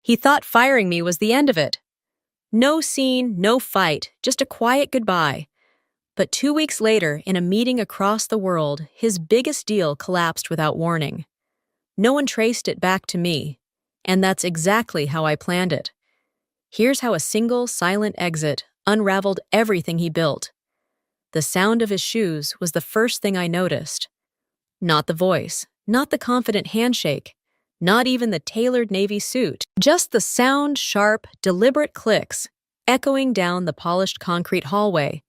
He thought firing me was the end of it. No scene, no fight, just a quiet goodbye. But 2 weeks later, in a meeting across the world, his biggest deal collapsed without warning. No one traced it back to me, and that's exactly how I planned it. Here's how a single, silent exit unraveled everything he built. The sound of his shoes was the first thing I noticed. Not the voice, not the confident handshake, not even the tailored navy suit, just the sound, sharp, deliberate clicks echoing down the polished concrete hallway,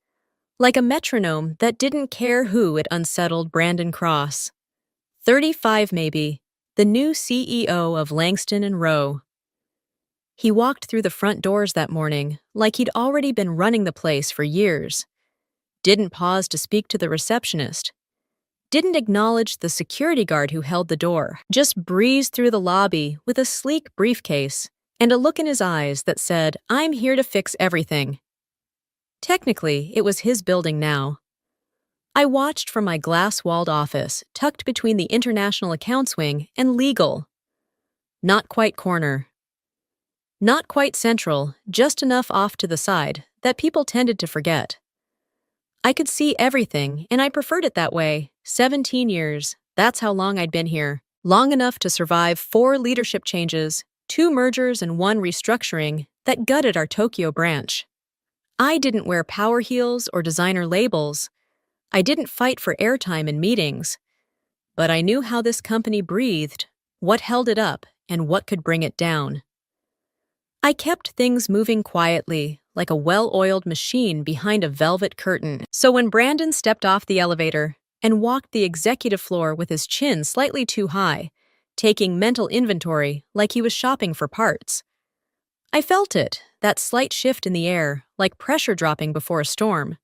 like a metronome that didn't care who it unsettled. Brandon Cross, 35 maybe, the new CEO of Langston and Rowe. He walked through the front doors that morning like he'd already been running the place for years. Didn't pause to speak to the receptionist. Didn't acknowledge the security guard who held the door. Just breezed through the lobby with a sleek briefcase and a look in his eyes that said, "I'm here to fix everything." Technically, it was his building now. I watched from my glass-walled office, tucked between the international accounts wing and legal. Not quite corner. Not quite central, just enough off to the side that people tended to forget. I could see everything, and I preferred it that way. 17 years, that's how long I'd been here. Long enough to survive 4 leadership changes, 2 mergers and 1 restructuring that gutted our Tokyo branch. I didn't wear power heels or designer labels. I didn't fight for airtime in meetings. But I knew how this company breathed, what held it up, and what could bring it down. I kept things moving quietly, like a well-oiled machine behind a velvet curtain. So when Brandon stepped off the elevator and walked the executive floor with his chin slightly too high, taking mental inventory like he was shopping for parts, I felt it, that slight shift in the air, like pressure dropping before a storm.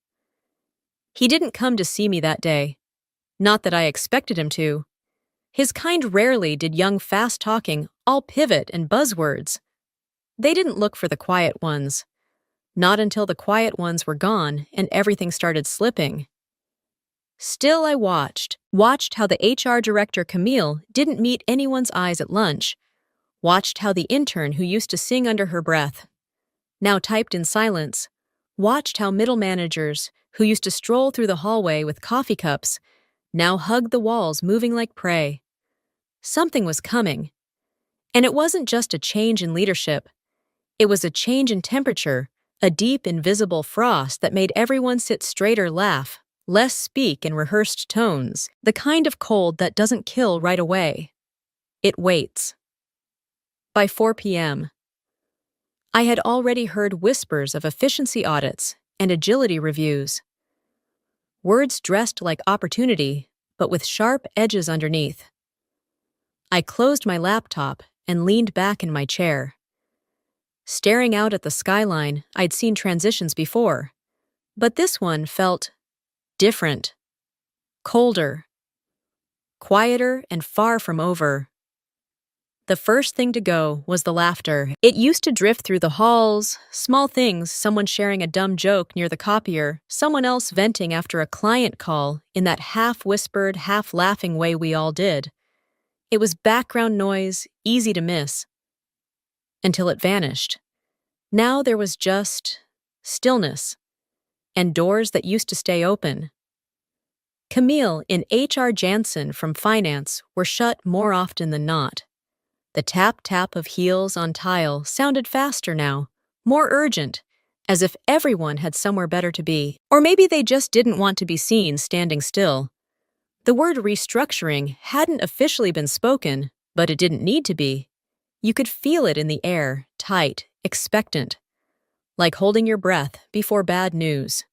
He didn't come to see me that day. Not that I expected him to. His kind rarely did young fast-talking, all pivot and buzzwords. They didn't look for the quiet ones. Not until the quiet ones were gone and everything started slipping. Still, I watched how the HR director, Camille, didn't meet anyone's eyes at lunch. Watched how the intern who used to sing under her breath now typed in silence. Watched how middle managers who used to stroll through the hallway with coffee cups now hugged the walls, moving like prey. Something was coming. And it wasn't just a change in leadership. It was a change in temperature, a deep, invisible frost that made everyone sit straighter, laugh, less speak in rehearsed tones, the kind of cold that doesn't kill right away. It waits. By 4 p.m., I had already heard whispers of efficiency audits and agility reviews. Words dressed like opportunity, but with sharp edges underneath. I closed my laptop and leaned back in my chair. Staring out at the skyline, I'd seen transitions before, but this one felt different, colder, quieter, and far from over. The first thing to go was the laughter. It used to drift through the halls, small things, someone sharing a dumb joke near the copier, someone else venting after a client call in that half-whispered, half-laughing way we all did. It was background noise, easy to miss. Until it vanished. Now there was just stillness, and doors that used to stay open. Camille and HR Jansen from finance were shut more often than not. The tap-tap of heels on tile sounded faster now, more urgent, as if everyone had somewhere better to be. Or maybe they just didn't want to be seen standing still. The word restructuring hadn't officially been spoken, but it didn't need to be. You could feel it in the air, tight, expectant, like holding your breath before bad news.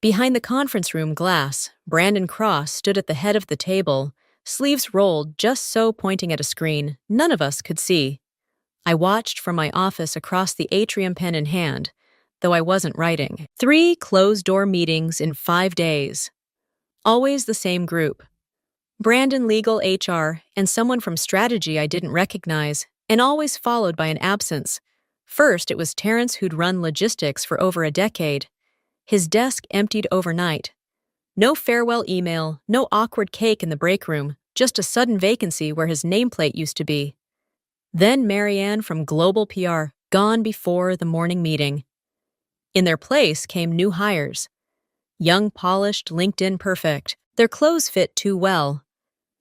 Behind the conference room glass, Brandon Cross stood at the head of the table, sleeves rolled just so, pointing at a screen none of us could see. I watched from my office across the atrium, pen in hand, though I wasn't writing. 3 closed-door meetings in 5 days. Always the same group. Brandon, legal, HR, and someone from strategy I didn't recognize, and always followed by an absence. First, it was Terrence, who'd run logistics for over a decade. His desk emptied overnight. No farewell email, no awkward cake in the break room, just a sudden vacancy where his nameplate used to be. Then Marianne from Global PR, gone before the morning meeting. In their place came new hires. Young, polished, LinkedIn perfect. Their clothes fit too well.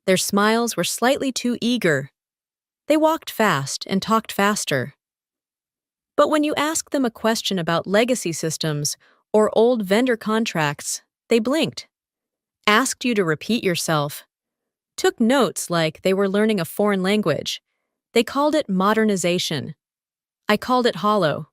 Their smiles were slightly too eager. They walked fast and talked faster. But when you asked them a question about legacy systems or old vendor contracts, they blinked, asked you to repeat yourself, took notes like they were learning a foreign language. They called it modernization. I called it hollow.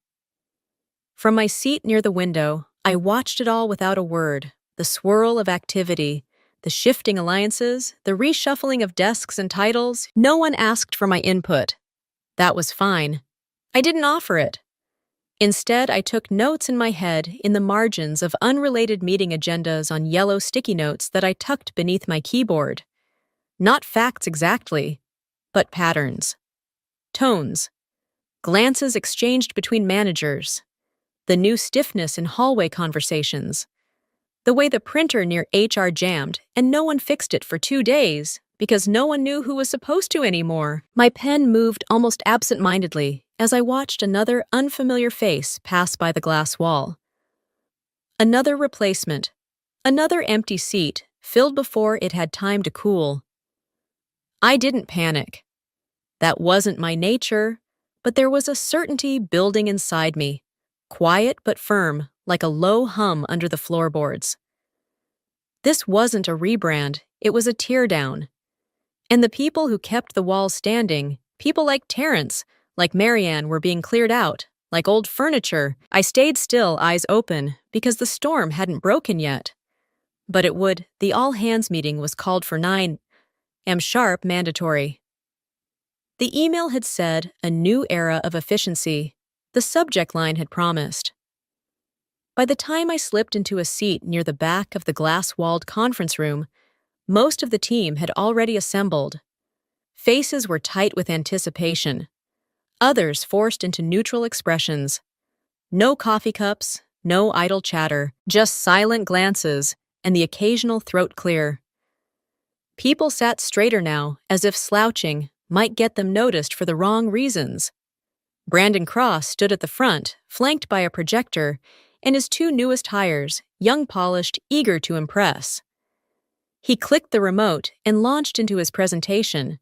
From my seat near the window, I watched it all without a word, the swirl of activity, the shifting alliances, the reshuffling of desks and titles. No one asked for my input. That was fine. I didn't offer it. Instead, I took notes in my head in the margins of unrelated meeting agendas on yellow sticky notes that I tucked beneath my keyboard. Not facts exactly, but patterns. Tones. Glances exchanged between managers. The new stiffness in hallway conversations. The way the printer near HR jammed and no one fixed it for 2 days because no one knew who was supposed to anymore. My pen moved almost absent-mindedly as I watched another unfamiliar face pass by the glass wall. Another replacement. Another empty seat, filled before it had time to cool. I didn't panic. That wasn't my nature, but there was a certainty building inside me. Quiet but firm, like a low hum under the floorboards. This wasn't a rebrand, it was a teardown. And the people who kept the walls standing, people like Terrence, like Marianne, were being cleared out, like old furniture. I stayed still, eyes open, because the storm hadn't broken yet. But it would. The all-hands meeting was called for 9 am sharp mandatory. The email had said, a new era of efficiency. The subject line had promised. By the time I slipped into a seat near the back of the glass-walled conference room, most of the team had already assembled. Faces were tight with anticipation. Others forced into neutral expressions. No coffee cups, no idle chatter, just silent glances and the occasional throat clear. People sat straighter now, as if slouching might get them noticed for the wrong reasons. Brandon Cross stood at the front, flanked by a projector, and his 2 newest hires, young, polished, eager to impress. He clicked the remote and launched into his presentation,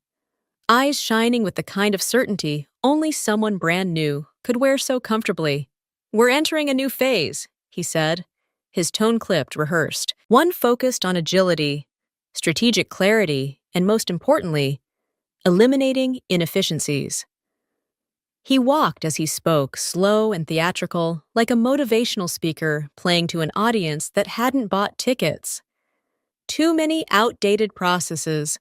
eyes shining with the kind of certainty only someone brand new could wear so comfortably. "We're entering a new phase," he said, his tone clipped, rehearsed. One focused on agility, strategic clarity, and most importantly, eliminating inefficiencies. He walked as he spoke, slow and theatrical, like a motivational speaker playing to an audience that hadn't bought tickets. Too many outdated processes.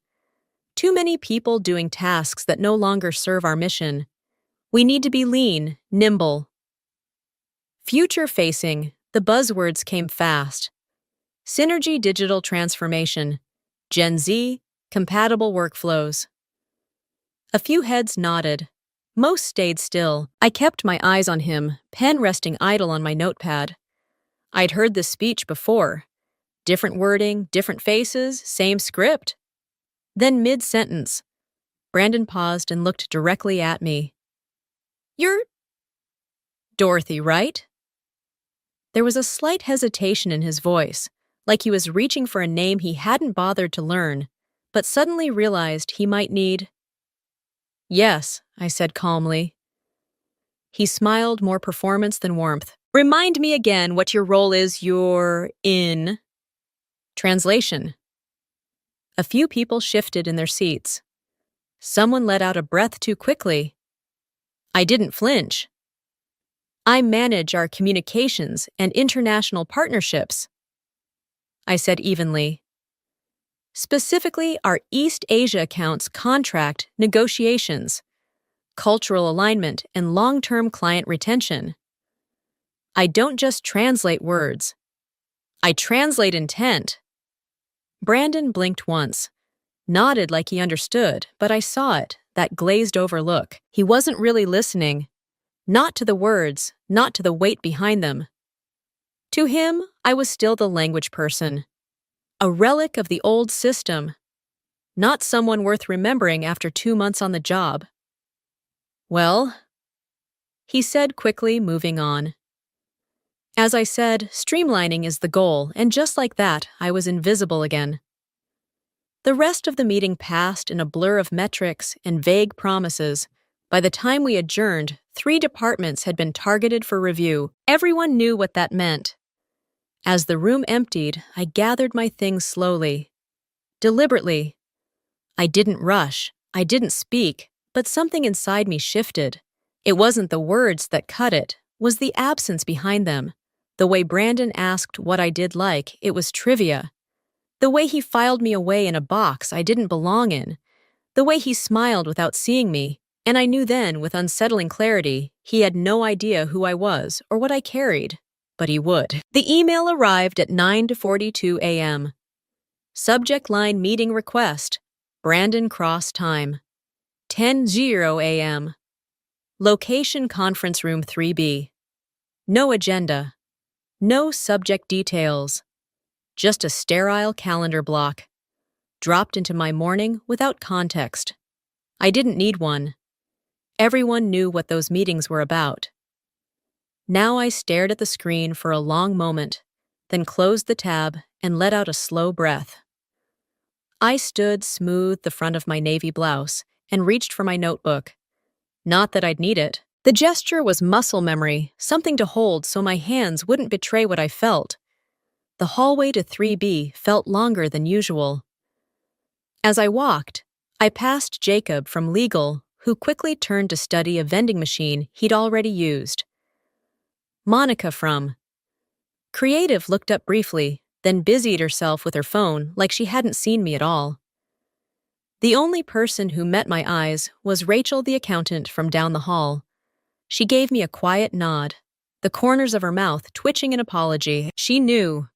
Too many people doing tasks that no longer serve our mission. We need to be lean, nimble. Future-facing, the buzzwords came fast. Synergy digital transformation. Gen Z, compatible workflows. A few heads nodded. Most stayed still. I kept my eyes on him, pen resting idle on my notepad. I'd heard this speech before. Different wording, different faces, same script. Then mid-sentence, Brandon paused and looked directly at me. "You're Dorothy, right?" There was a slight hesitation in his voice, like he was reaching for a name he hadn't bothered to learn, but suddenly realized he might need. "Yes," I said calmly. He smiled, more performance than warmth. "Remind me again what your role is. You're in." Translation. A few people shifted in their seats. Someone let out a breath too quickly. I didn't flinch. "I manage our communications and international partnerships," I said evenly. "Specifically, our East Asia accounts contract negotiations, cultural alignment, and long-term client retention. I don't just translate words. I translate intent." Brandon blinked once, nodded like he understood, but I saw it, that glazed-over look. He wasn't really listening. Not to the words, not to the weight behind them. To him, I was still the language person. A relic of the old system. Not someone worth remembering after 2 months on the job. Well, he said quickly, moving on. As I said, streamlining is the goal, and just like that, I was invisible again. The rest of the meeting passed in a blur of metrics and vague promises. By the time we adjourned, 3 departments had been targeted for review. Everyone knew what that meant. As the room emptied, I gathered my things slowly, deliberately. I didn't rush, I didn't speak, but something inside me shifted. It wasn't the words that cut it, was the absence behind them. The way Brandon asked what I did like, it was trivia. The way he filed me away in a box I didn't belong in. The way he smiled without seeing me. And I knew then, with unsettling clarity, he had no idea who I was or what I carried. But he would. The email arrived at 9:42 a.m. Subject line meeting request. Brandon Cross time. 10:00 a.m. Location conference room 3B. No agenda. No subject details. Just a sterile calendar block. Dropped into my morning without context. I didn't need one. Everyone knew what those meetings were about. Now I stared at the screen for a long moment, then closed the tab and let out a slow breath. I smoothed the front of my navy blouse and reached for my notebook. Not that I'd need it. The gesture was muscle memory, something to hold so my hands wouldn't betray what I felt. The hallway to 3B felt longer than usual. As I walked, I passed Jacob from legal, who quickly turned to study a vending machine he'd already used. Monica from creative looked up briefly, then busied herself with her phone like she hadn't seen me at all. The only person who met my eyes was Rachel, the accountant from down the hall. She gave me a quiet nod, the corners of her mouth twitching in apology. She knew.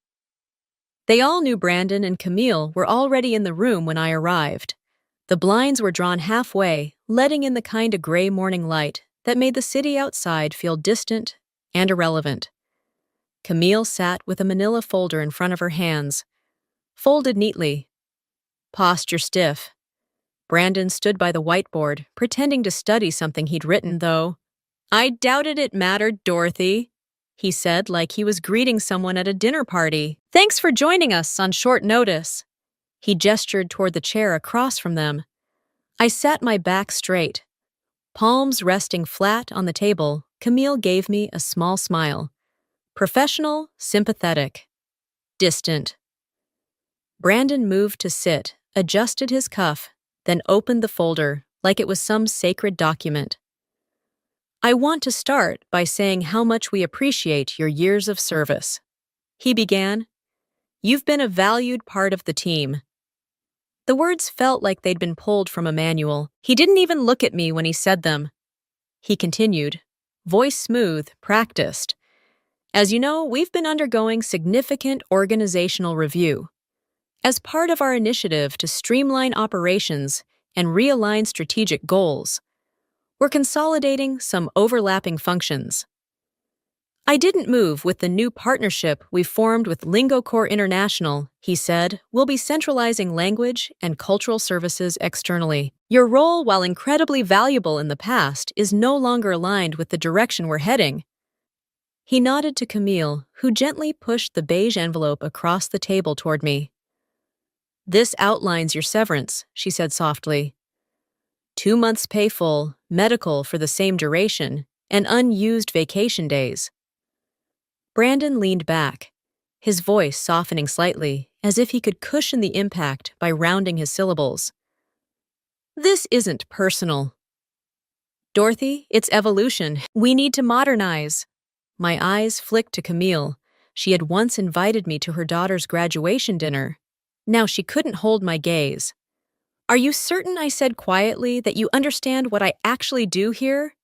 They all knew Brandon and Camille were already in the room when I arrived. The blinds were drawn halfway, letting in the kind of gray morning light that made the city outside feel distant and irrelevant. Camille sat with a manila folder in front of her hands, folded neatly. Posture stiff. Brandon stood by the whiteboard, pretending to study something he'd written, though. "I doubted it mattered, Dorothy," he said like he was greeting someone at a dinner party. "Thanks for joining us on short notice." He gestured toward the chair across from them. I sat my back straight. Palms resting flat on the table, Camille gave me a small smile. Professional, sympathetic, distant. Brandon moved to sit, adjusted his cuff, then opened the folder like it was some sacred document. "I want to start by saying how much we appreciate your years of service," he began. "You've been a valued part of the team." The words felt like they'd been pulled from a manual. He didn't even look at me when he said them. He continued, voice smooth, practiced. "As you know, we've been undergoing significant organizational review. As part of our initiative to streamline operations and realign strategic goals, we're consolidating some overlapping functions." "I didn't move with the new partnership we've formed with LingoCore International," he said. "We'll be centralizing language and cultural services externally. Your role, while incredibly valuable in the past, is no longer aligned with the direction we're heading." He nodded to Camille, who gently pushed the beige envelope across the table toward me. "This outlines your severance," she said softly. 2 months pay full, medical for the same duration, and unused vacation days. Brandon leaned back, his voice softening slightly, as if he could cushion the impact by rounding his syllables. "This isn't personal. Dorothy, it's evolution. We need to modernize." My eyes flicked to Camille. She had once invited me to her daughter's graduation dinner. Now she couldn't hold my gaze. "Are you certain," I said quietly, "that you understand what I actually do here?"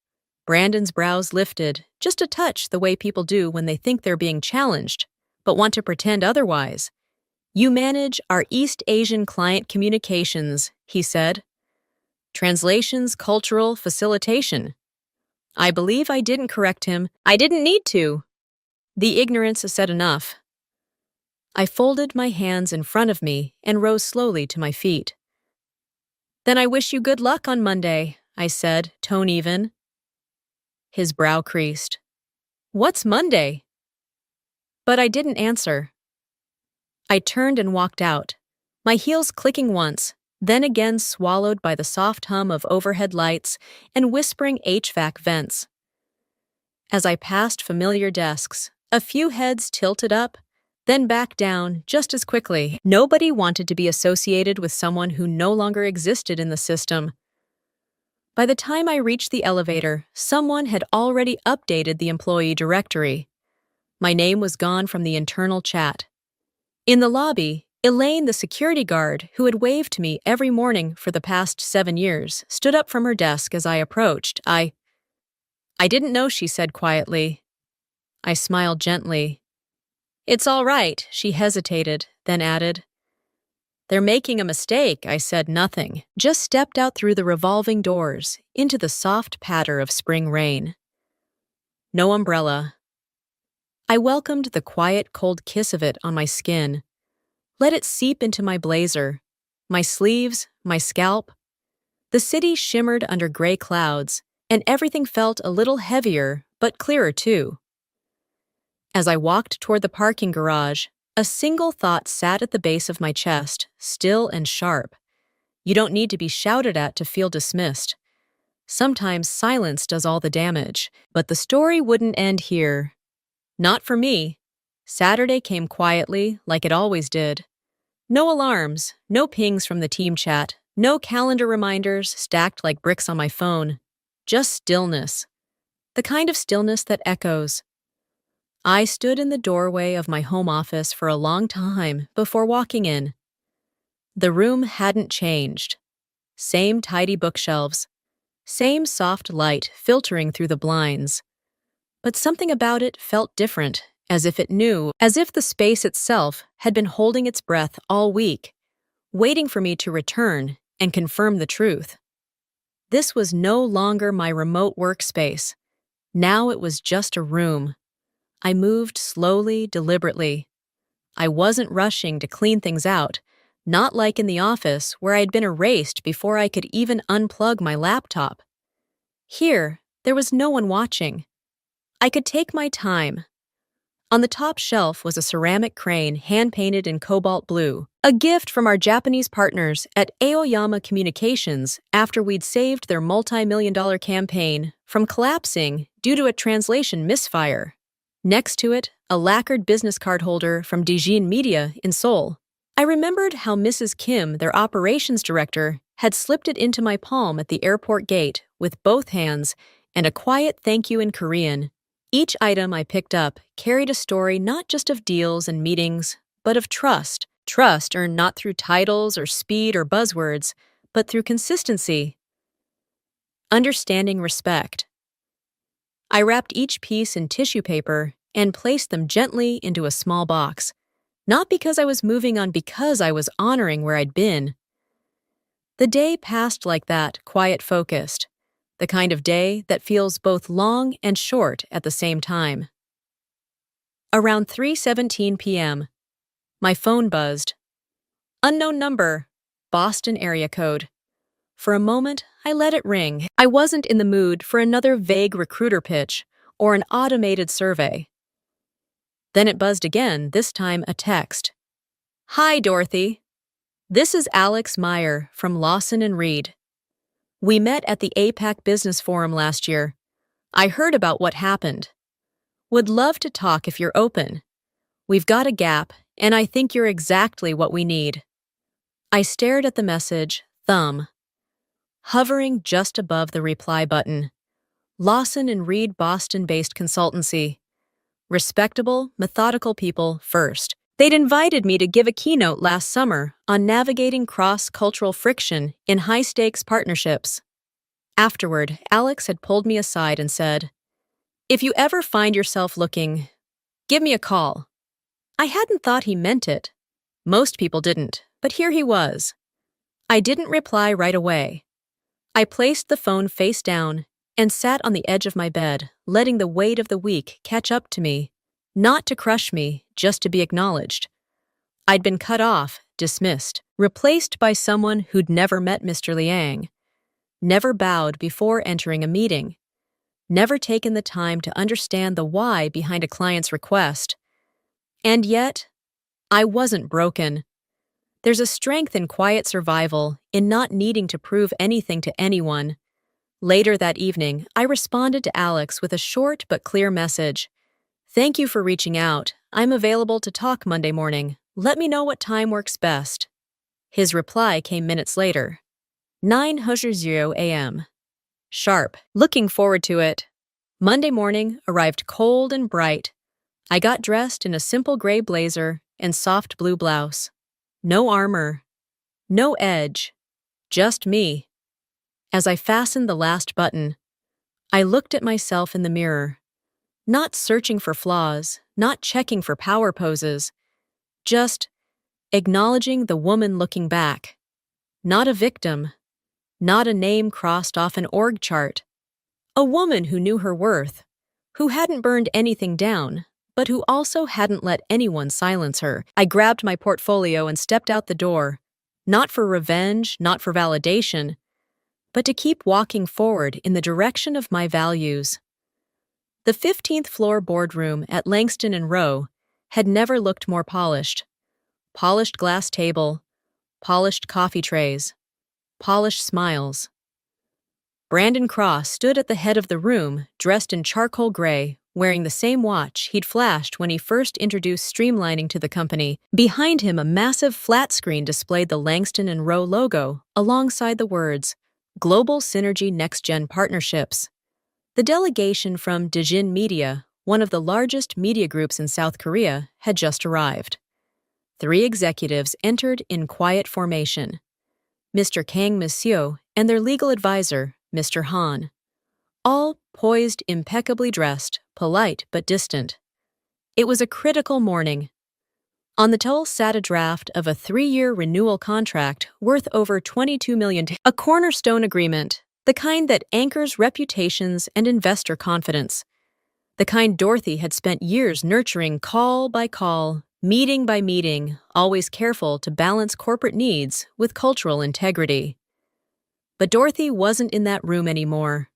Brandon's brows lifted, just a touch the way people do when they think they're being challenged, but want to pretend otherwise. "You manage our East Asian client communications," he said. "Translations, cultural facilitation." I believe I didn't correct him. I didn't need to. The ignorance said enough. I folded my hands in front of me and rose slowly to my feet. "Then I wish you good luck on Monday," I said, tone even. His brow creased. "What's Monday?" But I didn't answer. I turned and walked out, my heels clicking once, then again swallowed by the soft hum of overhead lights and whispering HVAC vents. As I passed familiar desks, a few heads tilted up, then back down just as quickly. Nobody wanted to be associated with someone who no longer existed in the system. By the time I reached the elevator, someone had already updated the employee directory. My name was gone from the internal chat. In the lobby, Elaine, the security guard, who had waved to me every morning for the past 7 years, stood up from her desk as I approached. I didn't know, she said quietly. I smiled gently. It's all right, she hesitated, then added. They're making a mistake, I said nothing, just stepped out through the revolving doors, into the soft patter of spring rain. No umbrella. I welcomed the quiet, cold kiss of it on my skin. Let it seep into my blazer, my sleeves, my scalp. The city shimmered under gray clouds, and everything felt a little heavier, but clearer too. As I walked toward the parking garage, a single thought sat at the base of my chest, still and sharp. You don't need to be shouted at to feel dismissed. Sometimes silence does all the damage, but the story wouldn't end here. Not for me. Saturday came quietly, like it always did. No alarms, no pings from the team chat, no calendar reminders stacked like bricks on my phone. Just stillness. The kind of stillness that echoes. I stood in the doorway of my home office for a long time before walking in. The room hadn't changed. Same tidy bookshelves. Same soft light filtering through the blinds. But something about it felt different, as if it knew, as if the space itself had been holding its breath all week, waiting for me to return and confirm the truth. This was no longer my remote workspace. Now it was just a room. I moved slowly, deliberately. I wasn't rushing to clean things out, not like in the office where I had been erased before I could even unplug my laptop. Here, there was no one watching. I could take my time. On the top shelf was a ceramic crane hand-painted in cobalt blue, a gift from our Japanese partners at Aoyama Communications after we'd saved their multi-million-dollar campaign from collapsing due to a translation misfire. Next to it, a lacquered business card holder from Dijin Media in Seoul. I remembered how Mrs. Kim, their operations director, had slipped it into my palm at the airport gate with both hands and a quiet thank you in Korean. Each item I picked up carried a story not just of deals and meetings, but of trust. Trust earned not through titles or speed or buzzwords, but through consistency. Understanding respect. I wrapped each piece in tissue paper and placed them gently into a small box, not because I was moving on, because I was honoring where I'd been. The day passed like that, quiet-focused, the kind of day that feels both long and short at the same time. Around 3:17 p.m., my phone buzzed. Unknown number, Boston area code. For a moment, I let it ring. I wasn't in the mood for another vague recruiter pitch or an automated survey. Then it buzzed again, this time a text. Hi, Dorothy. This is Alex Meyer from Lawson & Reed. We met at the APAC Business Forum last year. I heard about what happened. Would love to talk if you're open. We've got a gap, and I think you're exactly what we need. I stared at the message, thumb, hovering just above the reply button. Lawson & Reed Boston-based consultancy. Respectable, methodical people first. They'd invited me to give a keynote last summer on navigating cross-cultural friction in high-stakes partnerships. Afterward, Alex had pulled me aside and said, If you ever find yourself looking, give me a call. I hadn't thought he meant it. Most people didn't, but here he was. I didn't reply right away. I placed the phone face down and sat on the edge of my bed, letting the weight of the week catch up to me, not to crush me, just to be acknowledged. I'd been cut off, dismissed, replaced by someone who'd never met Mr. Liang, never bowed before entering a meeting, never taken the time to understand the why behind a client's request. And yet, I wasn't broken. There's a strength in quiet survival, in not needing to prove anything to anyone. Later that evening, I responded to Alex with a short but clear message. "Thank you for reaching out. I'm available to talk Monday morning. Let me know what time works best." His reply came minutes later. 9:00 a.m. Sharp. Looking forward to it. Monday morning arrived cold and bright. I got dressed in a simple gray blazer and soft blue blouse. No armor. No edge. Just me. As I fastened the last button, I looked at myself in the mirror. Not searching for flaws, not checking for power poses, just acknowledging the woman looking back. Not a victim, not a name crossed off an org chart. A woman who knew her worth, who hadn't burned anything down, but who also hadn't let anyone silence her. I grabbed my portfolio and stepped out the door, not for revenge, not for validation, but to keep walking forward in the direction of my values. The 15th floor boardroom at Langston and Rowe had never looked more polished. Polished glass table, polished coffee trays, polished smiles. Brandon Cross stood at the head of the room, dressed in charcoal gray, wearing the same watch he'd flashed when he first introduced streamlining to the company. Behind him, a massive flat screen displayed the Langston and Rowe logo, alongside the words, "Global Synergy Next Gen Partnerships." The delegation from Daejin Media, one of the largest media groups in South Korea, had just arrived. 3 executives entered in quiet formation. Mr. Kang Miseo and their legal advisor, Mr. Han. All poised, impeccably dressed, polite but distant. It was a critical morning. On the table sat a draft of a 3-year renewal contract worth over $22 million, a cornerstone agreement, the kind that anchors reputations and investor confidence, the kind Dorothy had spent years nurturing call by call, meeting by meeting, always careful to balance corporate needs with cultural integrity. But Dorothy wasn't in that room anymore.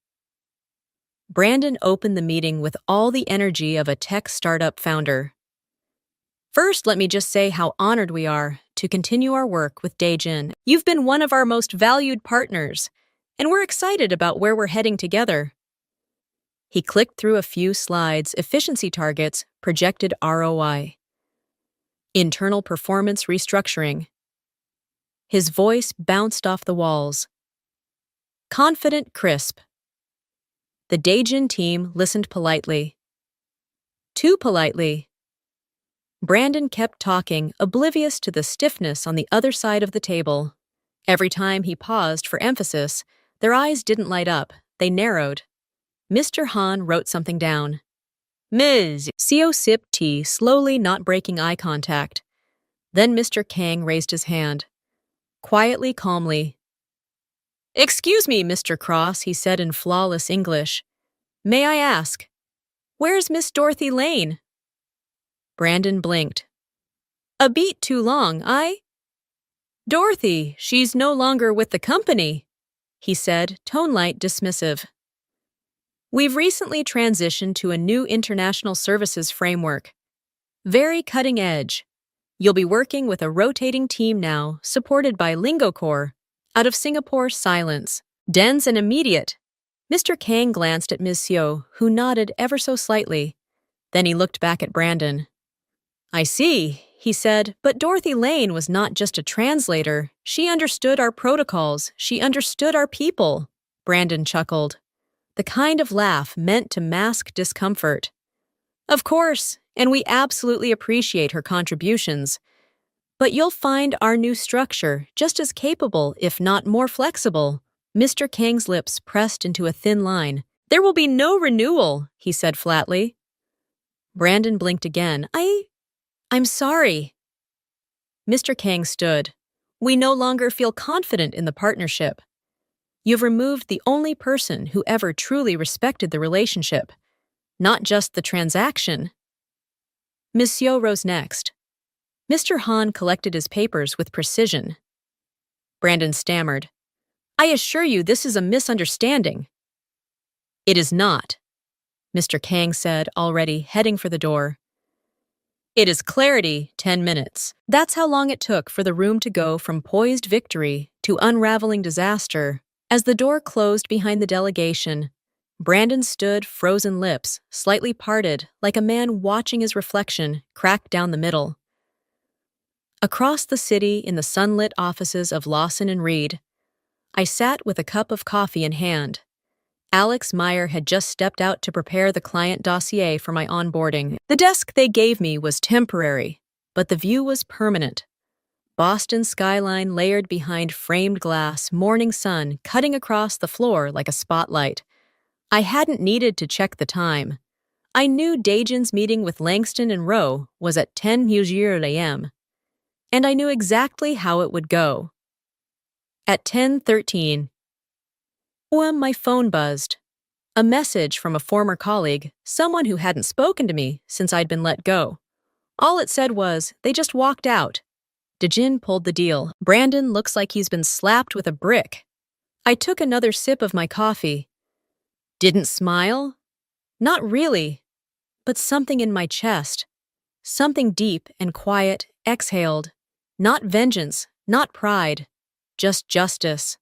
Brandon opened the meeting with all the energy of a tech startup founder. "First, let me just say how honored we are to continue our work with Daejin. You've been one of our most valued partners, and we're excited about where we're heading together." He clicked through a few slides, efficiency targets, projected ROI. Internal performance restructuring. His voice bounced off the walls. Confident, crisp. The Daejin team listened politely. Too politely. Brandon kept talking, oblivious to the stiffness on the other side of the table. Every time he paused for emphasis, their eyes didn't light up, they narrowed. Mr. Han wrote something down. "Ms." Seo sipped tea, slowly, not breaking eye contact. Then Mr. Kang raised his hand. Quietly, calmly. "Excuse me, Mr. Cross," he said in flawless English. "May I ask, where's Miss Dorothy Lane?" Brandon blinked. "A beat too long, Dorothy, she's no longer with the company," he said, tone light, dismissive. "We've recently transitioned to a new international services framework. Very cutting edge. You'll be working with a rotating team now, supported by LingoCore, out of Singapore. Silence. Dense and immediate." Mr. Kang glanced at Ms. Seo, who nodded ever so slightly. Then he looked back at Brandon. "I see," he said, "but Dorothy Lane was not just a translator. She understood our protocols. She understood our people." Brandon chuckled. The kind of laugh meant to mask discomfort. "Of course, and we absolutely appreciate her contributions. But you'll find our new structure just as capable, if not more flexible." Mr. Kang's lips pressed into a thin line. "There will be no renewal," he said flatly. Brandon blinked again. I'm sorry." Mr. Kang stood. "We no longer feel confident in the partnership. You've removed the only person who ever truly respected the relationship, not just the transaction." Ms. Seo rose next. Mr. Han collected his papers with precision. Brandon stammered. "I assure you this is a misunderstanding." "It is not," Mr. Kang said, already heading for the door. It is clarity, 10 minutes. That's how long it took for the room to go from poised victory to unraveling disaster. As the door closed behind the delegation, Brandon stood, frozen lips, slightly parted, like a man watching his reflection crack down the middle. Across the city in the sunlit offices of Lawson and Reed, I sat with a cup of coffee in hand. Alex Meyer had just stepped out to prepare the client dossier for my onboarding. The desk they gave me was temporary, but the view was permanent. Boston skyline layered behind framed glass, morning sun cutting across the floor like a spotlight. I hadn't needed to check the time. I knew Dajan's meeting with Langston and Rowe was at 10 a.m., and I knew exactly how it would go. At 10:13, my phone buzzed. A message from a former colleague, someone who hadn't spoken to me since I'd been let go. All it said was, they just walked out. Dajin pulled the deal. Brandon looks like he's been slapped with a brick. I took another sip of my coffee. Didn't smile? Not really. But something in my chest, something deep and quiet, exhaled. Not vengeance, not pride, just justice.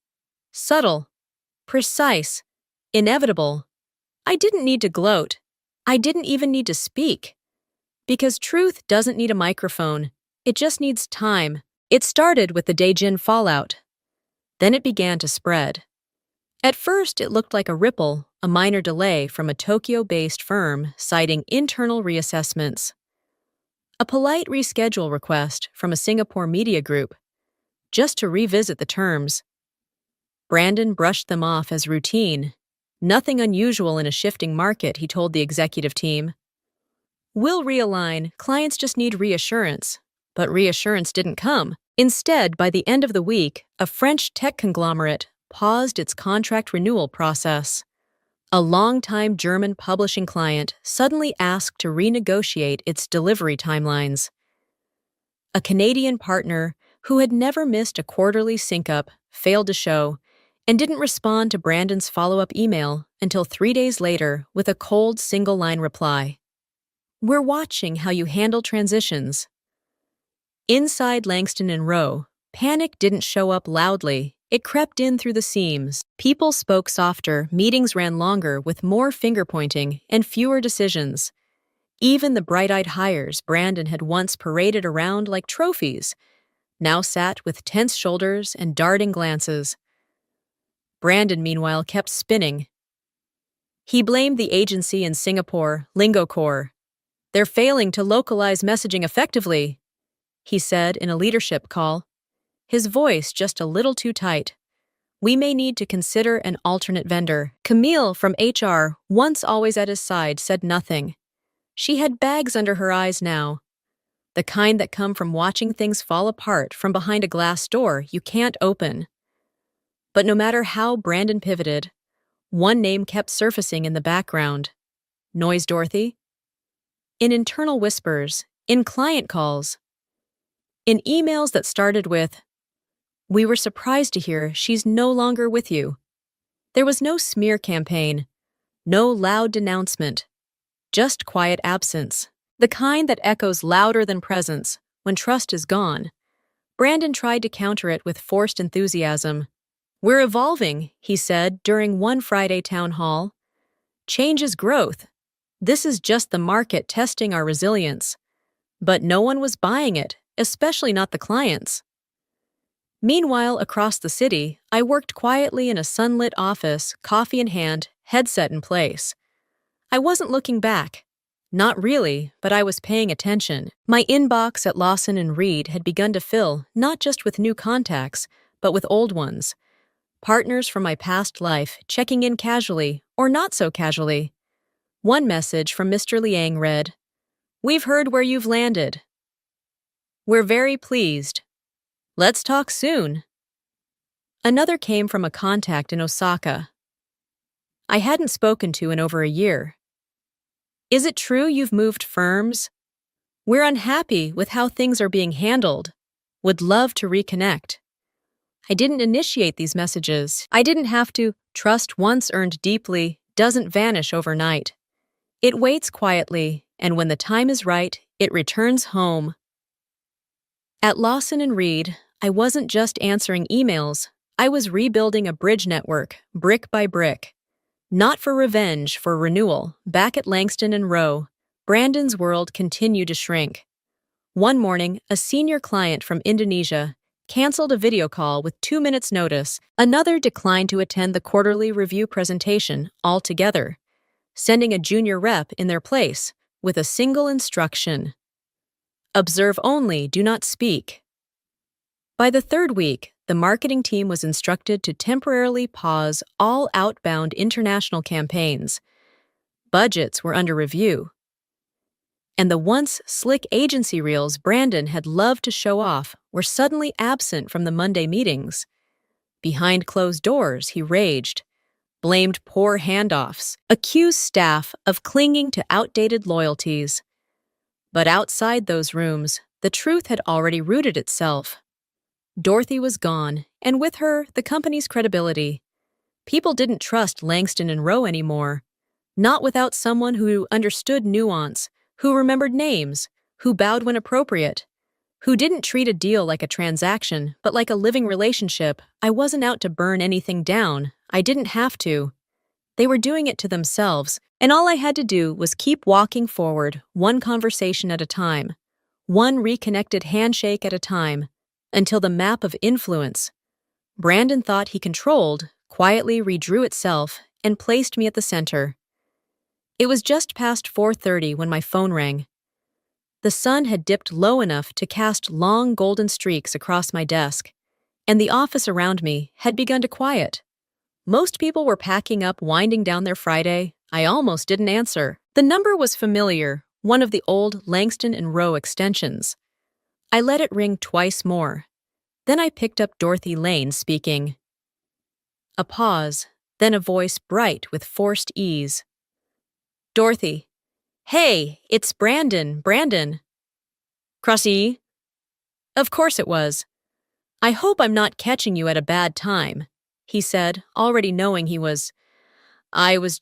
Subtle, precise, inevitable. I didn't need to gloat. I didn't even need to speak. Because truth doesn't need a microphone. It just needs time. It started with the Daejin fallout. Then it began to spread. At first, it looked like a ripple, a minor delay from a Tokyo-based firm citing internal reassessments. A polite reschedule request from a Singapore media group, just to revisit the terms. Brandon brushed them off as routine. Nothing unusual in a shifting market, he told the executive team. We'll realign, clients just need reassurance. But reassurance didn't come. Instead, by the end of the week, a French tech conglomerate paused its contract renewal process. A longtime German publishing client suddenly asked to renegotiate its delivery timelines. A Canadian partner who had never missed a quarterly sync-up failed to show and didn't respond to Brandon's follow-up email until 3 days later with a cold single-line reply. We're watching how you handle transitions. Inside Langston and Rowe, panic didn't show up loudly. It crept in through the seams. People spoke softer, meetings ran longer with more finger-pointing and fewer decisions. Even the bright-eyed hires Brandon had once paraded around like trophies now sat with tense shoulders and darting glances. Brandon, meanwhile, kept spinning. He blamed the agency in Singapore, LingoCore. They're failing to localize messaging effectively, he said in a leadership call, his voice just a little too tight. We may need to consider an alternate vendor. Camille from HR, once always at his side, said nothing. She had bags under her eyes now. The kind that come from watching things fall apart from behind a glass door you can't open. But no matter how Brandon pivoted, one name kept surfacing in the background. Noise Dorothy? In internal whispers, in client calls, in emails that started with, "We were surprised to hear she's no longer with you." There was no smear campaign, no loud denouncement, just quiet absence, the kind that echoes louder than presence when trust is gone. Brandon tried to counter it with forced enthusiasm. We're evolving, he said during one Friday town hall. Change is growth. This is just the market testing our resilience. But no one was buying it, especially not the clients. Meanwhile, across the city, I worked quietly in a sunlit office, coffee in hand, headset in place. I wasn't looking back. Not really, but I was paying attention. My inbox at Lawson and Reed had begun to fill, not just with new contacts, but with old ones. Partners from my past life checking in casually, or not so casually. One message from Mr. Liang read, "We've heard where you've landed. We're very pleased. Let's talk soon." Another came from a contact in Osaka I hadn't spoken to in over a year. Is it true you've moved firms? We're unhappy with how things are being handled. Would love to reconnect. I didn't initiate these messages. I didn't have to. Trust once earned deeply doesn't vanish overnight. It waits quietly, and when the time is right, it returns home. At Lawson and Reed, I wasn't just answering emails. I was rebuilding a bridge network, brick by brick. Not for revenge, for renewal. Back at Langston and Rowe, Brandon's world continued to shrink. One morning, a senior client from Indonesia canceled a video call with 2 minutes' notice. Another declined to attend the quarterly review presentation altogether, sending a junior rep in their place with a single instruction: observe only, do not speak. By the third week, the marketing team was instructed to temporarily pause all outbound international campaigns. Budgets were under review, and the once slick agency reels Brandon had loved to show off were suddenly absent from the Monday meetings. Behind closed doors, he raged, blamed poor handoffs, accused staff of clinging to outdated loyalties. But outside those rooms, the truth had already rooted itself. Dorothy was gone, and with her, the company's credibility. People didn't trust Langston and Rowe anymore, not without someone who understood nuance, who remembered names, who bowed when appropriate, who didn't treat a deal like a transaction, but like a living relationship. I wasn't out to burn anything down. I didn't have to. They were doing it to themselves, and all I had to do was keep walking forward, one conversation at a time, one reconnected handshake at a time, until the map of influence Brandon thought he controlled quietly redrew itself and placed me at the center. It was just past 4:30 when my phone rang. The sun had dipped low enough to cast long golden streaks across my desk, and the office around me had begun to quiet. Most people were packing up, winding down their Friday. I almost didn't answer. The number was familiar, one of the old Langston and Rowe extensions. I let it ring twice more. Then I picked up Dorothy Lane speaking. A pause, then a voice bright with forced ease. Dorothy. Hey, it's Brandon. Crossy? Of course it was. I hope I'm not catching you at a bad time, he said, already knowing he was. I was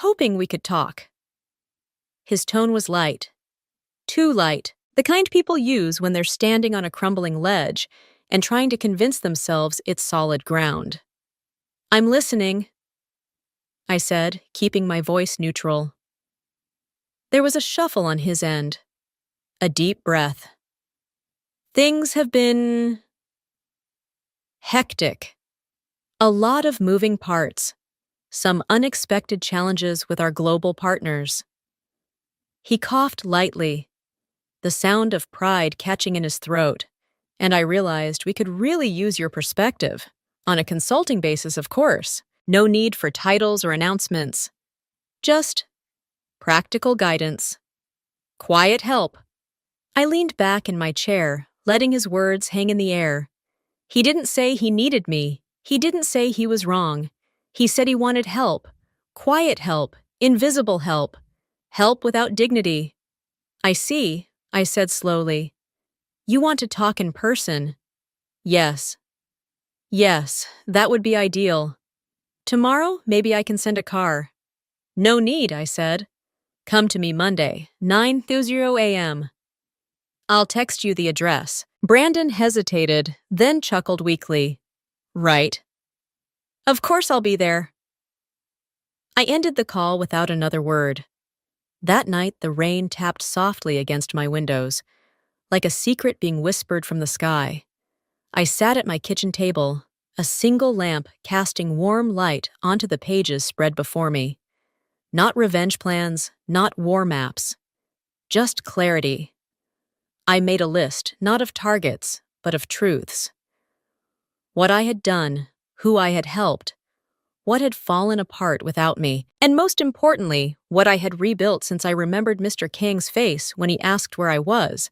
hoping we could talk. His tone was light. Too light, the kind people use when they're standing on a crumbling ledge and trying to convince themselves it's solid ground. I'm listening, I said, keeping my voice neutral. There was a shuffle on his end. A deep breath. Things have been hectic. A lot of moving parts. Some unexpected challenges with our global partners. He coughed lightly, the sound of pride catching in his throat, and I realized we could really use your perspective. On a consulting basis, of course. No need for titles or announcements. Just practical guidance. Quiet help. I leaned back in my chair, letting his words hang in the air. He didn't say he needed me. He didn't say he was wrong. He said he wanted help. Quiet help. Invisible help. Help without dignity. I see, I said slowly. You want to talk in person? Yes. Yes, that would be ideal. Tomorrow, maybe I can send a car. No need, I said. Come to me Monday, 9:30 a.m. I'll text you the address. Brandon hesitated, then chuckled weakly. Right. Of course I'll be there. I ended the call without another word. That night, the rain tapped softly against my windows, like a secret being whispered from the sky. I sat at my kitchen table, a single lamp casting warm light onto the pages spread before me. Not revenge plans, not war maps. Just clarity. I made a list, not of targets, but of truths. What I had done, who I had helped, what had fallen apart without me, and most importantly, what I had rebuilt since I remembered Mr. Kang's face when he asked where I was.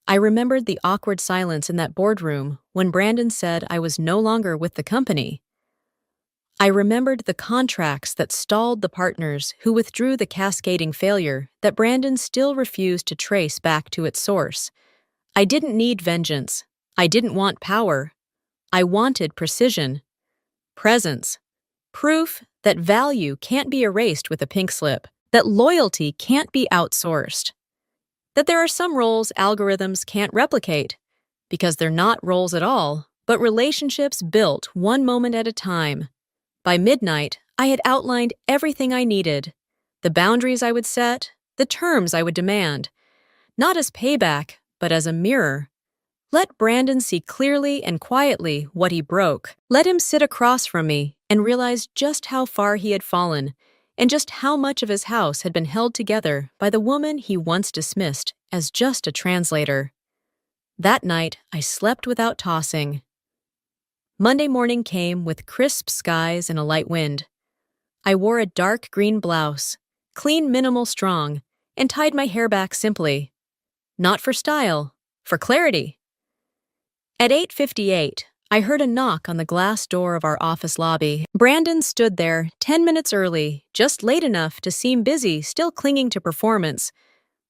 I remembered the awkward silence in that boardroom when Brandon said I was no longer with the company. I remembered the contracts that stalled the partners who withdrew the cascading failure that Brandon still refused to trace back to its source. I didn't need vengeance. I didn't want power. I wanted precision, presence, proof that value can't be erased with a pink slip, that loyalty can't be outsourced, that there are some roles algorithms can't replicate because they're not roles at all, but relationships built one moment at a time. By midnight, I had outlined everything I needed, the boundaries I would set, the terms I would demand, not as payback, but as a mirror. Let Brandon see clearly and quietly what he broke. Let him sit across from me and realize just how far he had fallen and just how much of his house had been held together by the woman he once dismissed as just a translator. That night, I slept without tossing. Monday morning came with crisp skies and a light wind. I wore a dark green blouse, clean, minimal, strong, and tied my hair back simply. Not for style, for clarity. At 8:58, I heard a knock on the glass door of our office lobby. Brandon stood there 10 minutes early, just late enough to seem busy, still clinging to performance.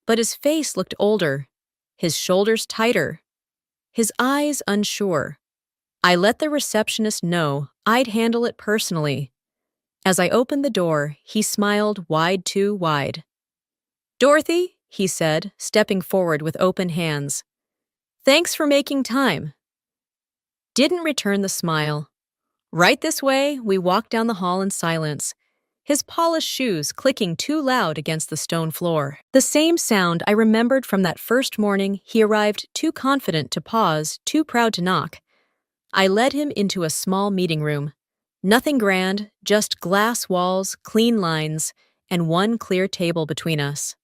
But his face looked older, his shoulders tighter, his eyes unsure. I let the receptionist know I'd handle it personally. As I opened the door, he smiled too wide. "Dorothy," he said, stepping forward with open hands. "Thanks for making time." Didn't return the smile. Right this way, we walked down the hall in silence, his polished shoes clicking too loud against the stone floor. The same sound I remembered from that first morning he arrived too confident to pause, too proud to knock. I led him into a small meeting room. Nothing grand, just glass walls, clean lines, and one clear table between us.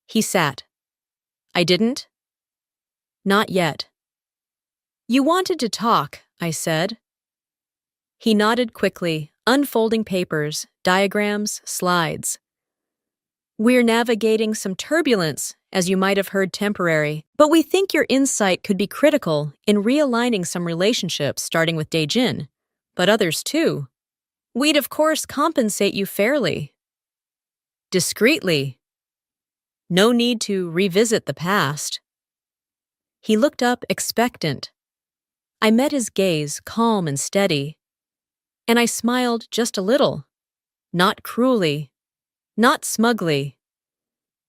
He sat. I didn't. Not yet. "You wanted to talk," I said. He nodded quickly, unfolding papers, diagrams, slides. "We're navigating some turbulence, as you might have heard temporary, but we think your insight could be critical in realigning some relationships starting with Daejin, but others too. We'd of course compensate you fairly. Discreetly. No need to revisit the past." He looked up expectant. I met his gaze, calm and steady, and I smiled just a little, not cruelly, not smugly,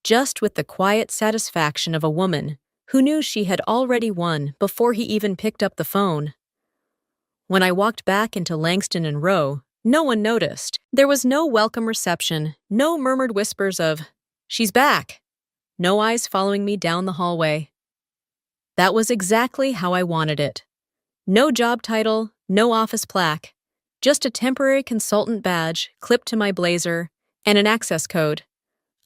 just with the quiet satisfaction of a woman who knew she had already won before he even picked up the phone. When I walked back into Langston and Rowe, no one noticed. There was no welcome reception, no murmured whispers of, "She's back," no eyes following me down the hallway. That was exactly how I wanted it. No job title, no office plaque, just a temporary consultant badge clipped to my blazer and an access code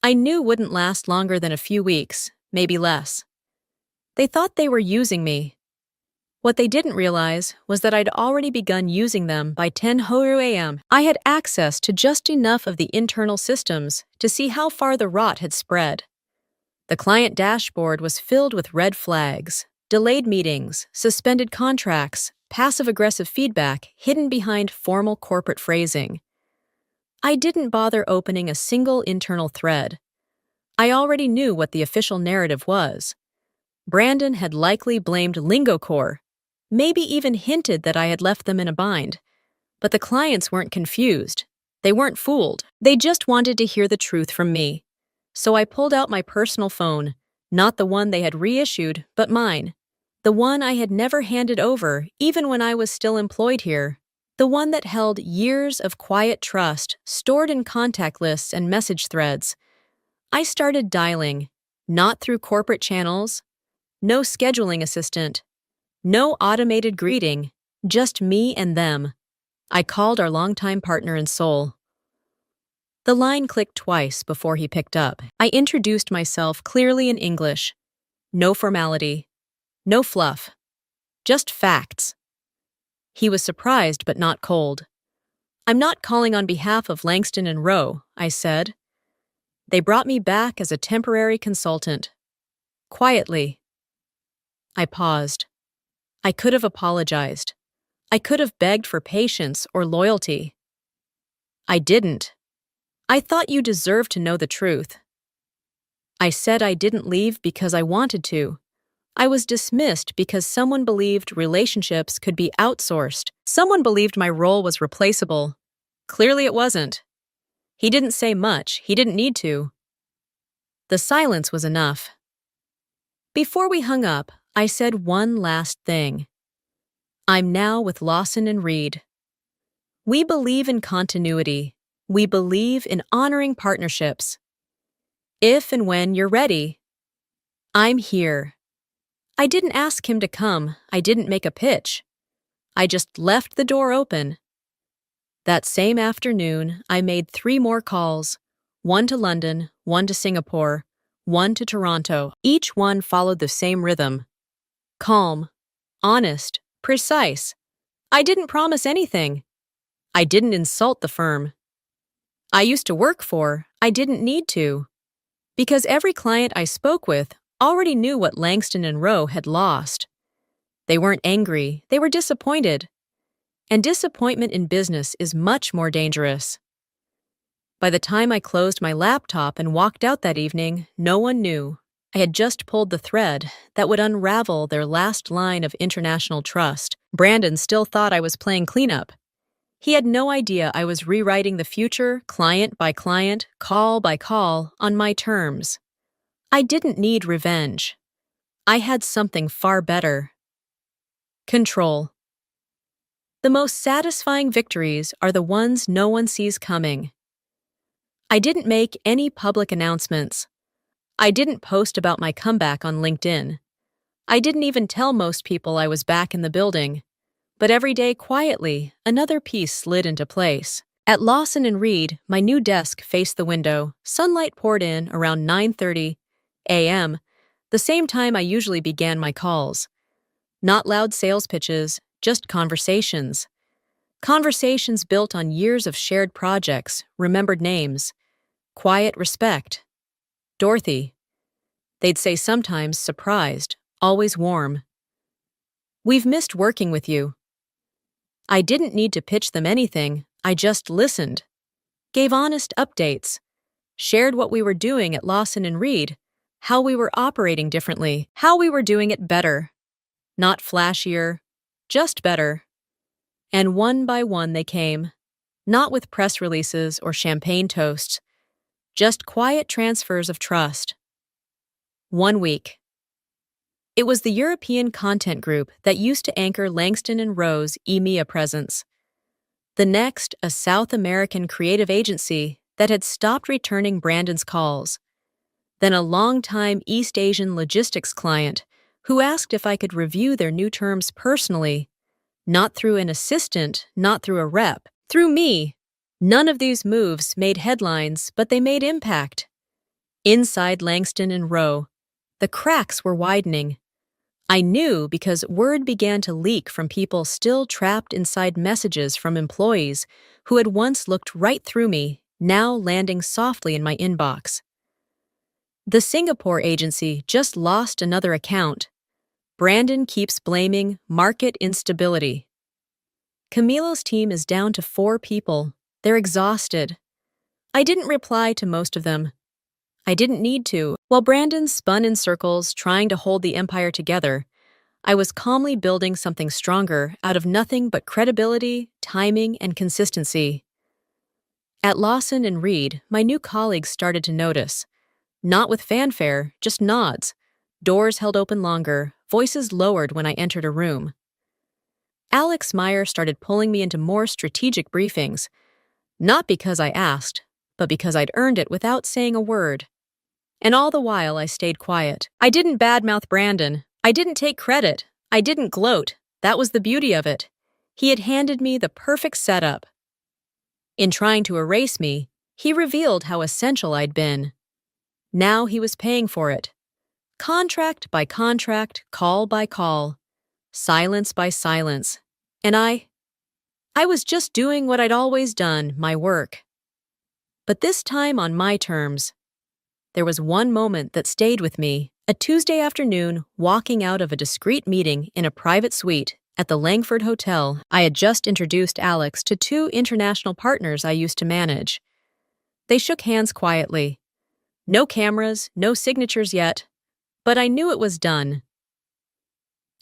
I knew wouldn't last longer than a few weeks, maybe less. They thought they were using me. What they didn't realize was that I'd already begun using them by 10 a.m. I had access to just enough of the internal systems to see how far the rot had spread. The client dashboard was filled with red flags, delayed meetings, suspended contracts, passive-aggressive feedback hidden behind formal corporate phrasing. I didn't bother opening a single internal thread. I already knew what the official narrative was. Brandon had likely blamed LingoCore, maybe even hinted that I had left them in a bind. But the clients weren't confused. They weren't fooled. They just wanted to hear the truth from me. So I pulled out my personal phone, not the one they had reissued, but mine. The one I had never handed over, even when I was still employed here. The one that held years of quiet trust stored in contact lists and message threads. I started dialing, not through corporate channels, no scheduling assistant, no automated greeting, just me and them. I called our longtime partner in Seoul. The line clicked twice before he picked up. I introduced myself clearly in English. No formality. No fluff. Just facts. He was surprised but not cold. "I'm not calling on behalf of Langston and Rowe," I said. "They brought me back as a temporary consultant." Quietly. I paused. I could have apologized. I could have begged for patience or loyalty. I didn't. "I thought you deserved to know the truth." I said I didn't leave because I wanted to. I was dismissed because someone believed relationships could be outsourced. Someone believed my role was replaceable. Clearly it wasn't. He didn't say much, he didn't need to. The silence was enough. Before we hung up, I said one last thing. I'm now with Lawson and Reed. We believe in continuity. We believe in honoring partnerships. If and when you're ready, I'm here. I didn't ask him to come. I didn't make a pitch. I just left the door open. That same afternoon, I made 3 more calls, one to London, one to Singapore, one to Toronto. Each one followed the same rhythm. Calm, honest, precise. I didn't promise anything. I didn't insult the firm I used to work for. I didn't need to. Because every client I spoke with already knew what Langston and Rowe had lost. They weren't angry, they were disappointed. And disappointment in business is much more dangerous. By the time I closed my laptop and walked out that evening, no one knew. I had just pulled the thread that would unravel their last line of international trust. Brandon still thought I was playing cleanup. He had no idea I was rewriting the future, client by client, call by call, on my terms. I didn't need revenge. I had something far better. Control. The most satisfying victories are the ones no one sees coming. I didn't make any public announcements. I didn't post about my comeback on LinkedIn. I didn't even tell most people I was back in the building. But every day, quietly, another piece slid into place. At Lawson and Reed, my new desk faced the window. Sunlight poured in around 9:30 a.m., the same time I usually began my calls. Not loud sales pitches, just conversations. Conversations built on years of shared projects, remembered names. Quiet respect. Dorothy. They'd say sometimes surprised, always warm. We've missed working with you. I didn't need to pitch them anything, I just listened. Gave honest updates. Shared what we were doing at Lawson and Reed, how we were operating differently, how we were doing it better. Not flashier, just better. And one by one they came, not with press releases or champagne toasts, just quiet transfers of trust. 1 week. It was the European content group that used to anchor Langston and Rowe's EMEA presence. The next, a South American creative agency that had stopped returning Brandon's calls. Then a longtime East Asian logistics client who asked if I could review their new terms personally, not through an assistant, not through a rep, through me. None of these moves made headlines, but they made impact. Inside Langston and Rowe, the cracks were widening. I knew because word began to leak from people still trapped inside messages from employees who had once looked right through me, now landing softly in my inbox. The Singapore agency just lost another account. Brandon keeps blaming market instability. Camilo's team is down to 4 people. They're exhausted. I didn't reply to most of them. I didn't need to. While Brandon spun in circles trying to hold the empire together, I was calmly building something stronger out of nothing but credibility, timing, and consistency. At Lawson and Reed, my new colleagues started to notice. Not with fanfare, just nods. Doors held open longer, voices lowered when I entered a room. Alex Meyer started pulling me into more strategic briefings, not because I asked, but because I'd earned it without saying a word. And all the while I stayed quiet. I didn't badmouth Brandon. I didn't take credit. I didn't gloat. That was the beauty of it. He had handed me the perfect setup. In trying to erase me, he revealed how essential I'd been. Now he was paying for it. Contract by contract, call by call, silence by silence. And I was just doing what I'd always done, my work. But this time on my terms. There was one moment that stayed with me, a Tuesday afternoon walking out of a discreet meeting in a private suite at the Langford Hotel. I had just introduced Alex to 2 international partners I used to manage. They shook hands quietly. No cameras, no signatures yet, but I knew it was done.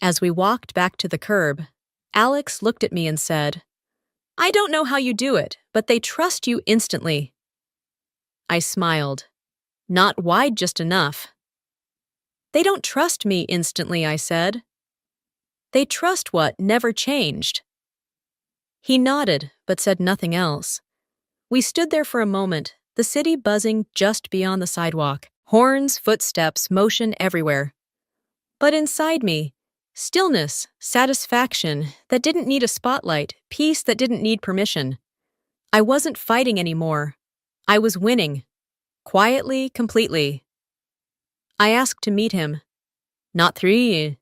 As we walked back to the curb, Alex looked at me and said, I don't know how you do it, but they trust you instantly. I smiled. Not wide just enough. They don't trust me instantly, I said. They trust what never changed. He nodded, but said nothing else. We stood there for a moment, the city buzzing just beyond the sidewalk. Horns, footsteps, motion everywhere. But inside me, stillness, satisfaction that didn't need a spotlight, peace that didn't need permission. I wasn't fighting anymore. I was winning. Quietly, completely. I asked to meet him. Not through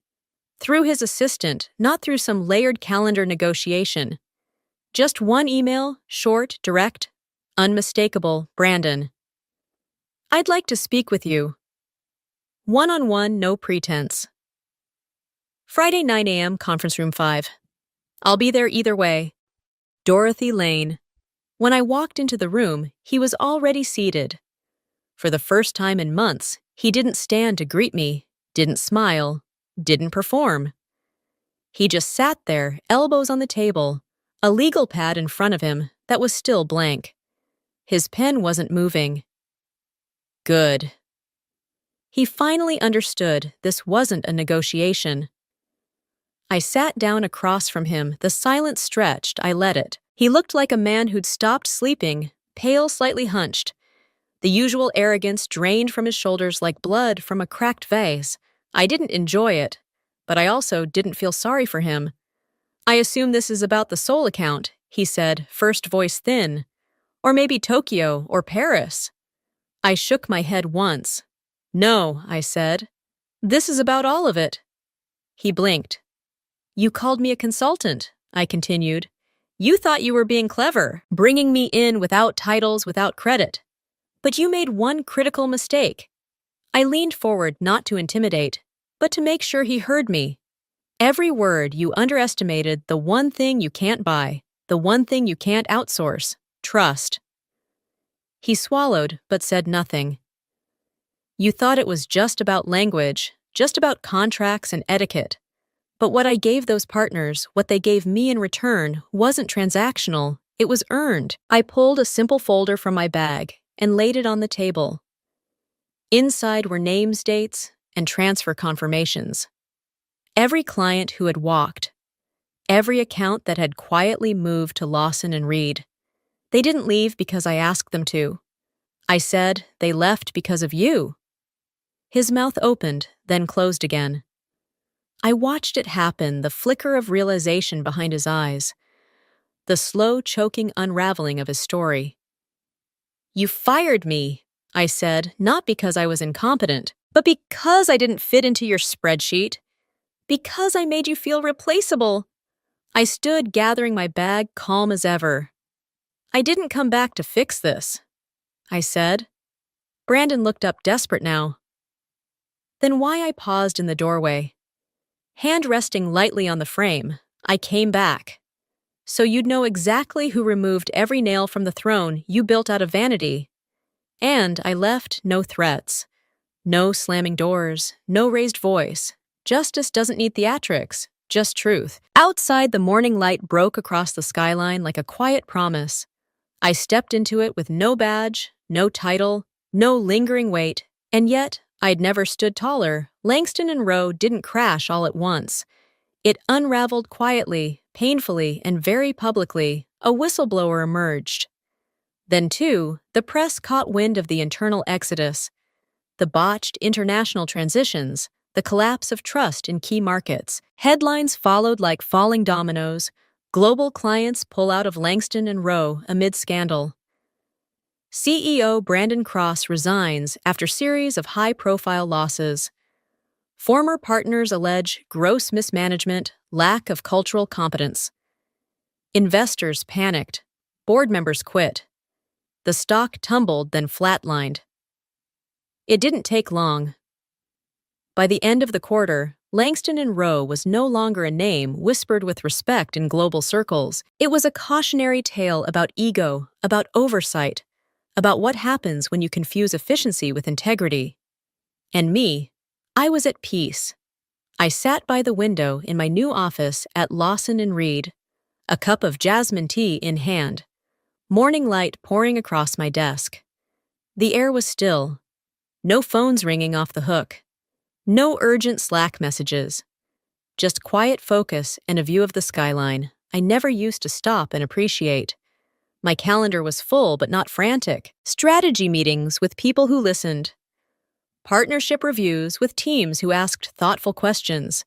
his assistant, not through some layered calendar negotiation. Just one email, short, direct, unmistakable, Brandon. I'd like to speak with you. One-on-one, no pretense. Friday 9 a.m., conference room 5. I'll be there either way. Dorothy Lane. When I walked into the room, he was already seated. For the first time in months, he didn't stand to greet me, didn't smile, didn't perform. He just sat there, elbows on the table, a legal pad in front of him that was still blank. His pen wasn't moving. Good. He finally understood this wasn't a negotiation. I sat down across from him, the silence stretched, I let it. He looked like a man who'd stopped sleeping, pale, slightly hunched. The usual arrogance drained from his shoulders like blood from a cracked vase. I didn't enjoy it, but I also didn't feel sorry for him. I assume this is about the soul account, he said, first voice thin. Or maybe Tokyo or Paris. I shook my head once. No, I said. This is about all of it. He blinked. You called me a consultant, I continued. You thought you were being clever, bringing me in without titles, without credit. But you made one critical mistake. I leaned forward not to intimidate, but to make sure he heard me. Every word you underestimated the one thing you can't buy, the one thing you can't outsource, trust. He swallowed, but said nothing. You thought it was just about language, just about contracts and etiquette. But what I gave those partners, what they gave me in return, wasn't transactional, it was earned. I pulled a simple folder from my bag and laid it on the table. Inside were names, dates, and transfer confirmations. Every client who had walked. Every account that had quietly moved to Lawson and Reed. They didn't leave because I asked them to. I said they left because of you. His mouth opened, then closed again. I watched it happen, the flicker of realization behind his eyes, the slow, choking unraveling of his story. You fired me, I said, not because I was incompetent, but because I didn't fit into your spreadsheet. Because I made you feel replaceable. I stood gathering my bag, calm as ever. I didn't come back to fix this, I said. Brandon looked up desperate now. Then why I paused in the doorway. Hand resting lightly on the frame, I came back. So you'd know exactly who removed every nail from the throne you built out of vanity. And I left no threats. No slamming doors, no raised voice. Justice doesn't need theatrics, just truth. Outside, the morning light broke across the skyline like a quiet promise. I stepped into it with no badge, no title, no lingering weight, and yet I'd never stood taller. Langston and Rowe didn't crash all at once. It unraveled quietly, painfully, and very publicly. A whistleblower emerged. Then, too, the press caught wind of the internal exodus, the botched international transitions, the collapse of trust in key markets. Headlines followed like falling dominoes. Global clients pull out of Langston and Rowe amid scandal. CEO Brandon Cross resigns after series of high-profile losses. Former partners allege gross mismanagement, lack of cultural competence. Investors panicked. Board members quit. The stock tumbled, then flatlined. It didn't take long. By the end of the quarter, Langston and Rowe was no longer a name whispered with respect in global circles. It was a cautionary tale about ego, about oversight, about what happens when you confuse efficiency with integrity. And me, I was at peace. I sat by the window in my new office at Lawson and Reed. a cup of jasmine tea in hand, morning light pouring across my desk. The air was still, no phones ringing off the hook, no urgent Slack messages, just quiet focus and a view of the skyline I never used to stop and appreciate. My calendar was full but not frantic. Strategy meetings with people who listened. Partnership reviews with teams who asked thoughtful questions.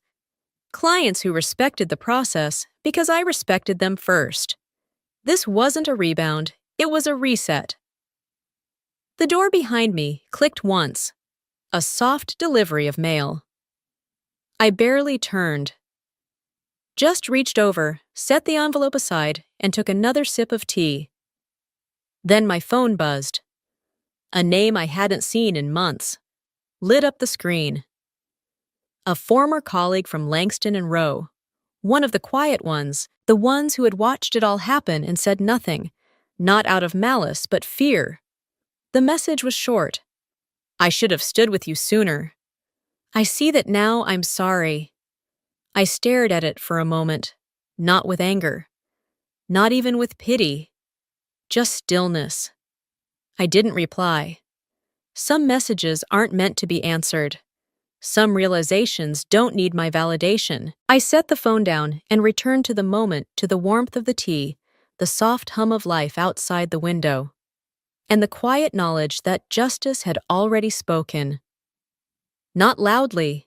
Clients who respected the process because I respected them first. This wasn't a rebound, it was a reset. The door behind me clicked once. A soft delivery of mail. I barely turned. Just reached over, set the envelope aside, and took another sip of tea. Then my phone buzzed. A name I hadn't seen in months. Lit up the screen. A former colleague from Langston and Rowe. One of the quiet ones, the ones who had watched it all happen and said nothing, not out of malice but fear. The message was short. I should have stood with you sooner. I see that now. I'm sorry. I stared at it for a moment, not with anger, not even with pity, just stillness. I didn't reply. Some messages aren't meant to be answered. Some realizations don't need my validation. I set the phone down and returned to the moment, to the warmth of the tea, the soft hum of life outside the window, and the quiet knowledge that justice had already spoken. Not loudly,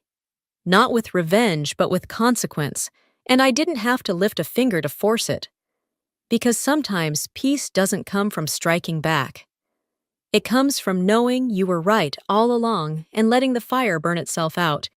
not with revenge, but with consequence, and I didn't have to lift a finger to force it. Because sometimes peace doesn't come from striking back. It comes from knowing you were right all along and letting the fire burn itself out.